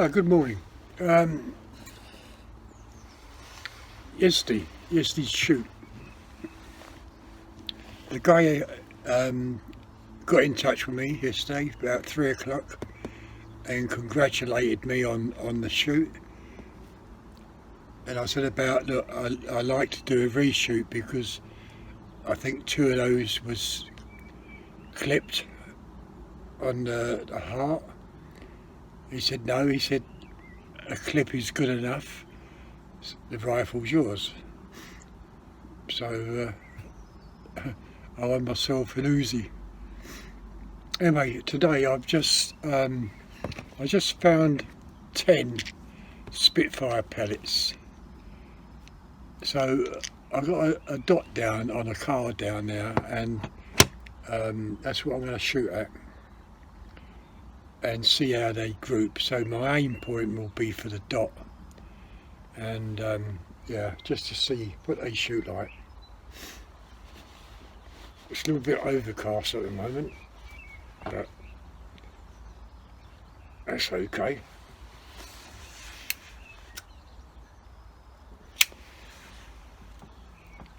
Good morning. Yesterday's shoot, the guy got in touch with me yesterday about 3 o'clock and congratulated me on the shoot. And I said look, I like to do a reshoot because I think 2 of those was clipped on the heart. He said no, he said a clip is good enough, the rifle's yours. So I won myself an Uzi. Anyway, today I just found 10 Spitfire pellets. So I got a dot down on a card down there, and that's what I'm going to shoot at and see how they group. So my aim point will be for the dot, and yeah, just to see what they shoot like. It's a little bit overcast at the moment, but that's okay.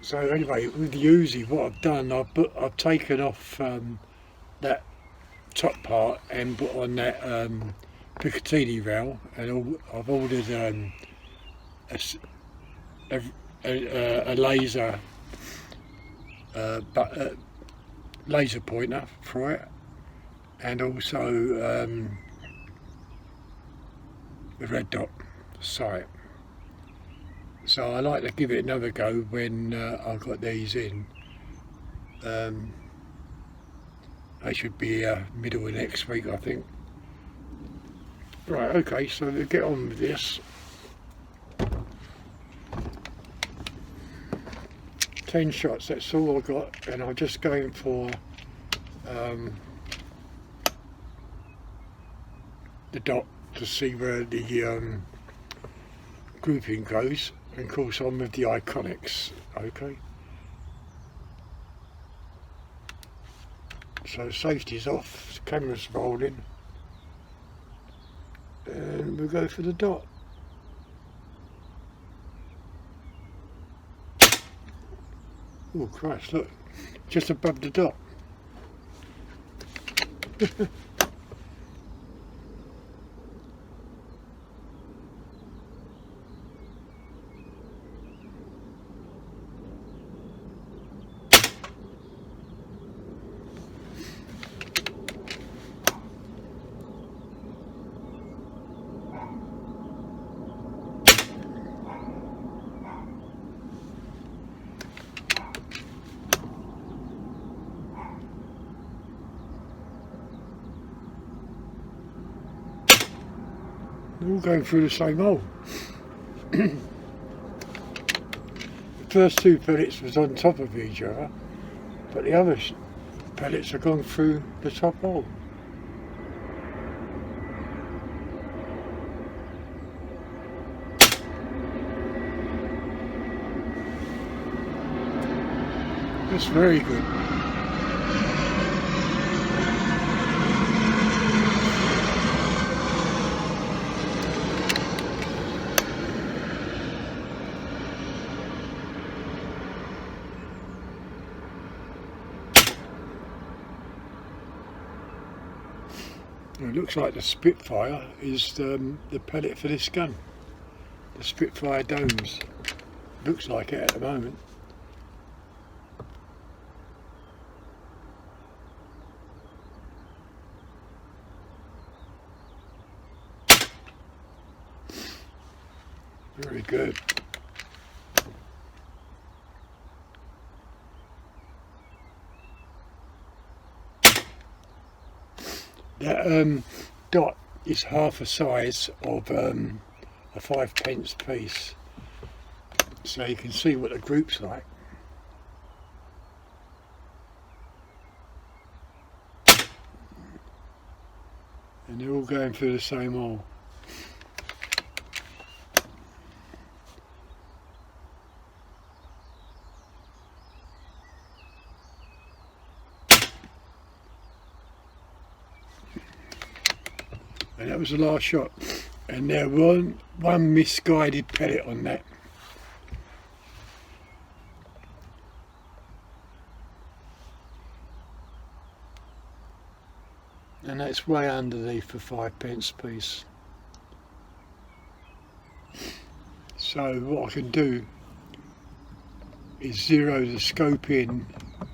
So anyway, with the Uzi, what I've done, I've taken off that top part and put on that Picatinny rail, and I've ordered a laser pointer for it, and also the red dot sight. So I like to give it another go when I've got these in. They should be middle of next week, I think. Right, okay, so we'll get on with this. 10 shots, that's all I got, and I'm just going for the dot to see where the grouping goes. And of course I'm with the Iconix, okay. So safety's off, the camera's rolling, and we'll go for the dot. Oh Christ, look, just above the dot. They're all going through the same hole. The first 2 pellets was on top of each other, but the other pellets have gone through the top hole. That's very good. It looks like the Spitfire is the pellet for this gun. The Spitfire domes. Looks like it at the moment. Very good. That dot is half a size of a 5p piece, so you can see what the group's like. And they're all going through the same hole. And that was the last shot. and there was one misguided pellet on that. And that's way underneath for 5p piece. So what I can do is zero the scope in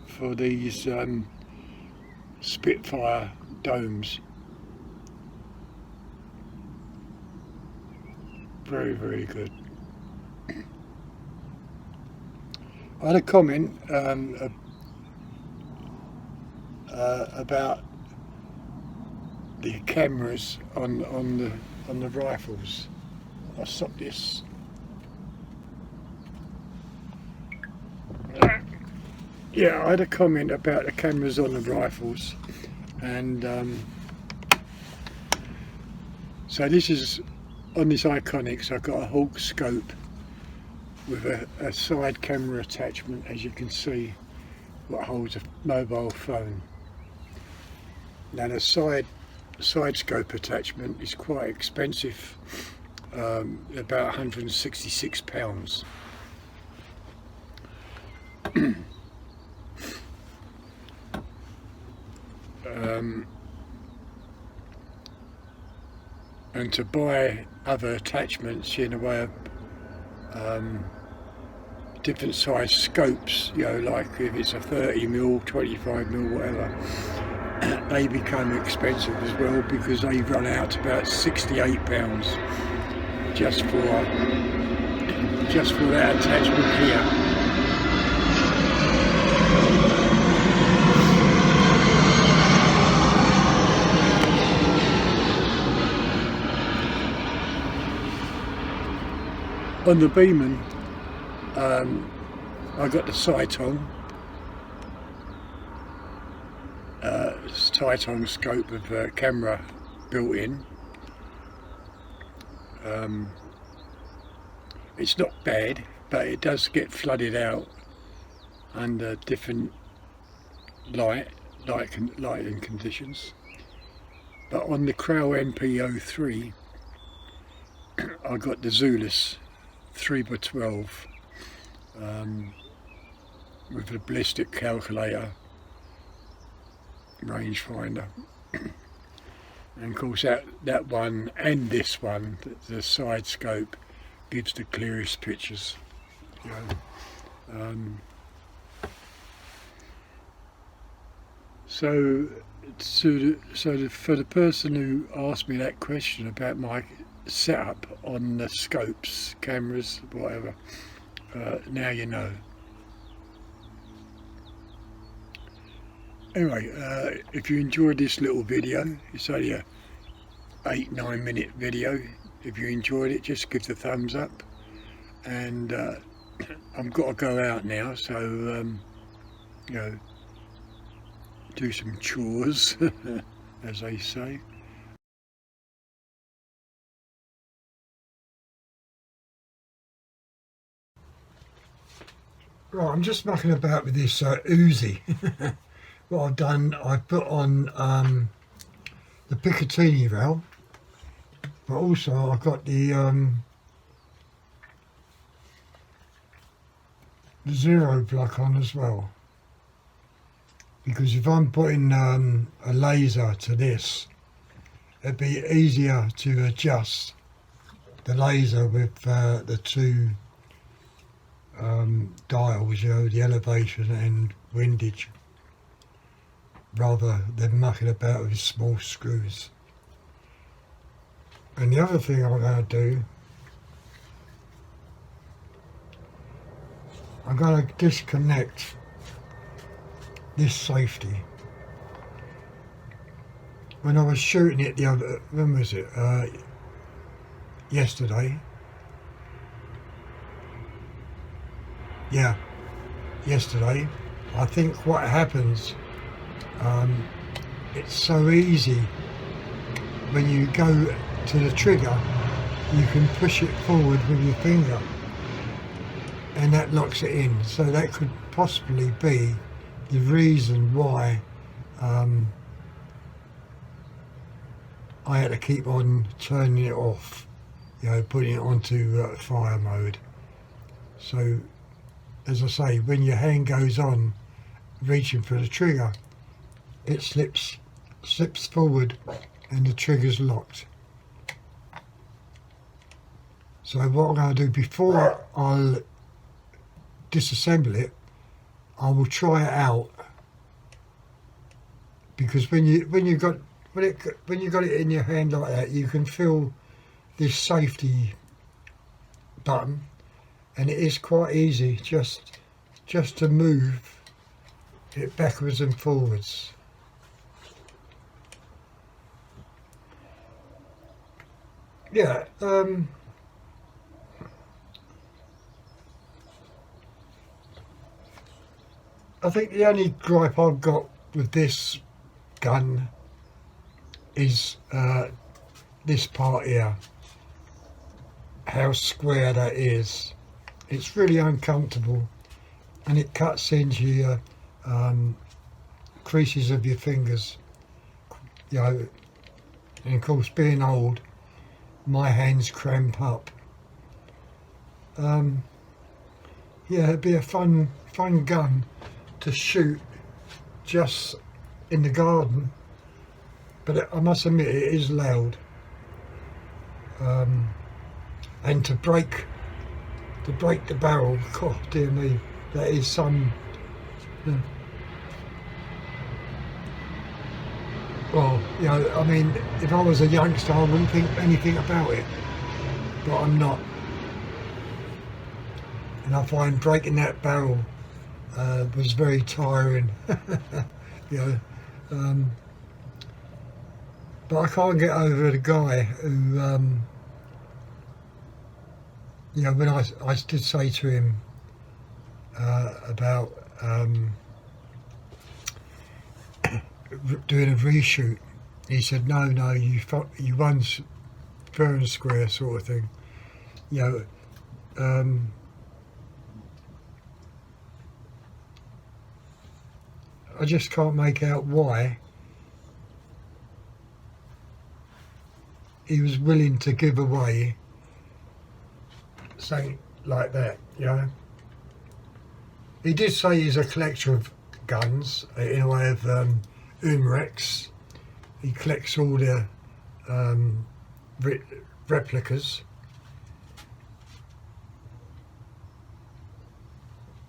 for these Spitfire domes. Very, very good. I had a comment about the cameras on the rifles. I'll stop this. Yeah, I had a comment about the cameras on the rifles, and so this is on this Iconix. I've got a Hawk scope with a side camera attachment, as you can see, what holds a mobile phone. Now the side scope attachment is quite expensive, about £166. And to buy other attachments in a way of different size scopes, you know, like if it's a 30mm, 25mm, whatever, they become expensive as well, because they run out to about £68 just for that attachment here. On the Beeman, I got the sight on, scope with camera built in. It's not bad, but it does get flooded out under different lighting conditions. But on the Crow MP03, I got the Zulus 3x12 with a ballistic calculator rangefinder, and of course that one and this one, the side scope, gives the clearest pictures, you know. So for the person who asked me that question about my setup on the scopes, cameras, whatever, now you know. Anyway, if you enjoyed this little video, it's only a 8-9 minute video. If you enjoyed it, just give the thumbs up. And I've got to go out now, so you know, do some chores as they say. Right, I'm just mucking about with this Uzi. What I've done, I've put on the Picatinny rail, but also I've got the zero block on as well. Because if I'm putting a laser to this, it'd be easier to adjust the laser with the two dials, you know, the elevation and windage, rather than mucking about with small screws. And the other thing I'm going to do, I'm going to disconnect this safety. When I was shooting it the other, when was it, yesterday, yeah, yesterday, I think what happens, it's so easy when you go to the trigger, you can push it forward with your finger and that locks it in. So that could possibly be the reason why I had to keep on turning it off. you know, putting it onto fire mode. So, as I say, when your hand goes on, reaching for the trigger, it slips forward and the trigger's locked. So what I'm going to do before I'll disassemble it, I will try it out, because when you got it in your hand like that, you can feel this safety button, and it is quite easy just to move it backwards and forwards. Yeah, I think the only gripe I've got with this gun is this part here, how square that is. It's really uncomfortable, and it cuts into your creases of your fingers, you know, and of course, being old, my hands cramp up. Yeah, it'd be a fun gun to shoot just in the garden, but I must admit it is loud, and to break the barrel, God dear me, that is some. Well, you know, I mean, if I was a youngster, I wouldn't think anything about it, but I'm not, and I find breaking that barrel was very tiring. You know, but I can't get over the guy who, you know, when I did say to him about doing a reshoot, he said, no, you won fair and square sort of thing. You know, I just can't make out why he was willing to give away something like that, you know. He did say he's a collector of guns, in a way of Umrex. He collects all the replicas.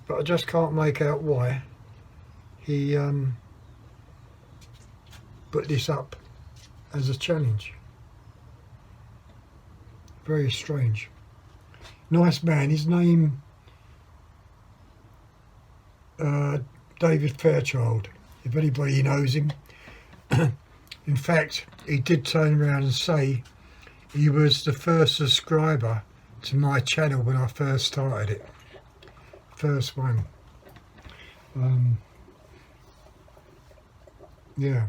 But I just can't make out why he put this up as a challenge. Very strange. Nice man. His name, David Fairchild, if anybody knows him. In fact, he did turn around and say he was the first subscriber to my channel when I first started it. First one. Yeah.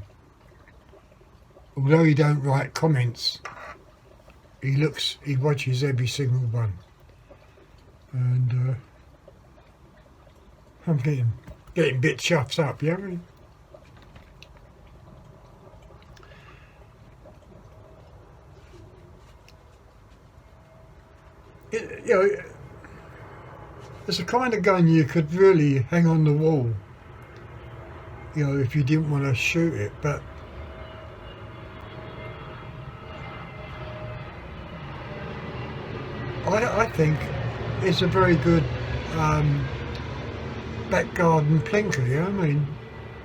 Although he don't write comments, he watches every single one. And I'm getting a bit chuffed up, yeah. You know, it's a kind of gun you could really hang on the wall, you know, if you didn't want to shoot it, but I think it's a very good back garden plinker, you know what I mean?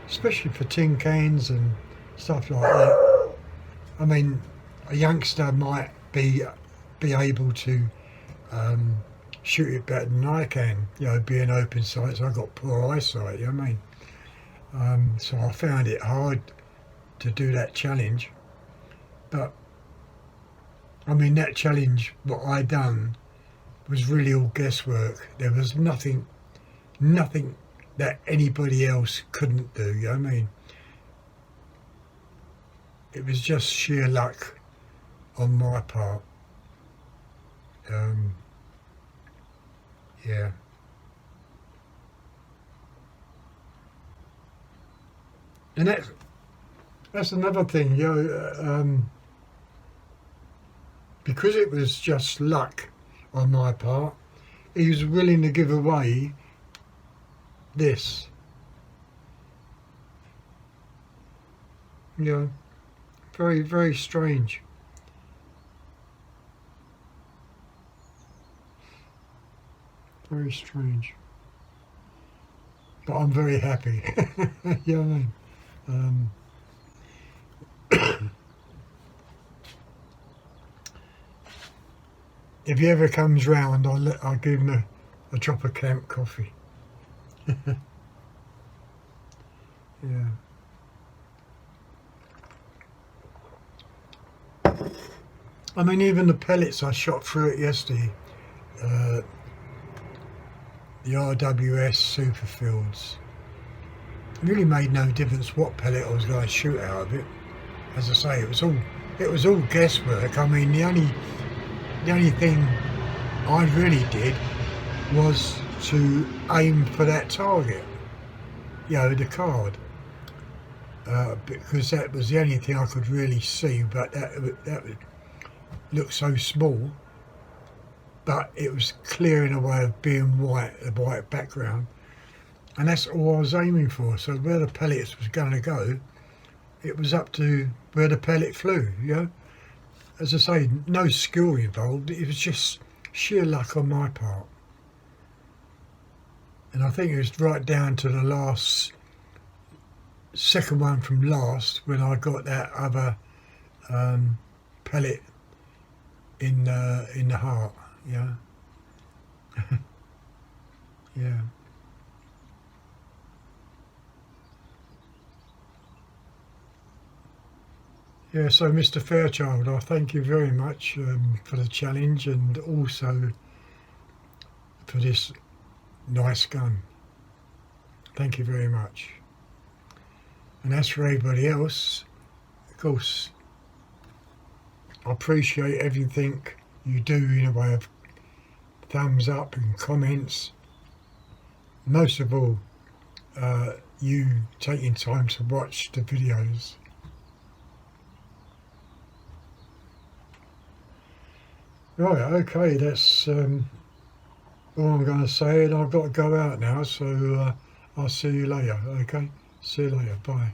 Especially for tin cans and stuff like that. I mean, a youngster might be able to shoot it better than I can, you know, being open sights. I've got poor eyesight, you know what I mean? So I found it hard to do that challenge. But I mean, that challenge, what I done, was really all guesswork. There was nothing that anybody else couldn't do, you know what I mean? It was just sheer luck on my part. Yeah. And that's another thing, you know, because it was just luck on my part, he was willing to give away this. You know, very, very strange. Very strange. But I'm very happy. You know what I mean? If he ever comes round, I'll give him a drop of camp coffee. Yeah. I mean, even the pellets I shot through it yesterday, the RWS Superfields, it really made no difference what pellet I was going to shoot out of it. As I say, it was all guesswork. I mean, the only thing I really did was to aim for that target, you know, the card, because that was the only thing I could really see. But that would look so small, but it was clear in a way of being white, a white background, and that's all I was aiming for. So where the pellets was going to go, it was up to where the pellet flew, you know. As I say, no skill involved, it was just sheer luck on my part. And I think it was right down to the last, second one from last, when I got that other pellet in the heart, yeah. Yeah. Yeah, so Mr. Fairchild, I thank you very much for the challenge, and also for this nice gun. Thank you very much. And as for everybody else, of course, I appreciate everything you do in a way of thumbs up and comments. Most of all, you taking time to watch the videos. Right, okay, that's all I'm going to say, and I've got to go out now, so I'll see you later, okay? See you later, bye.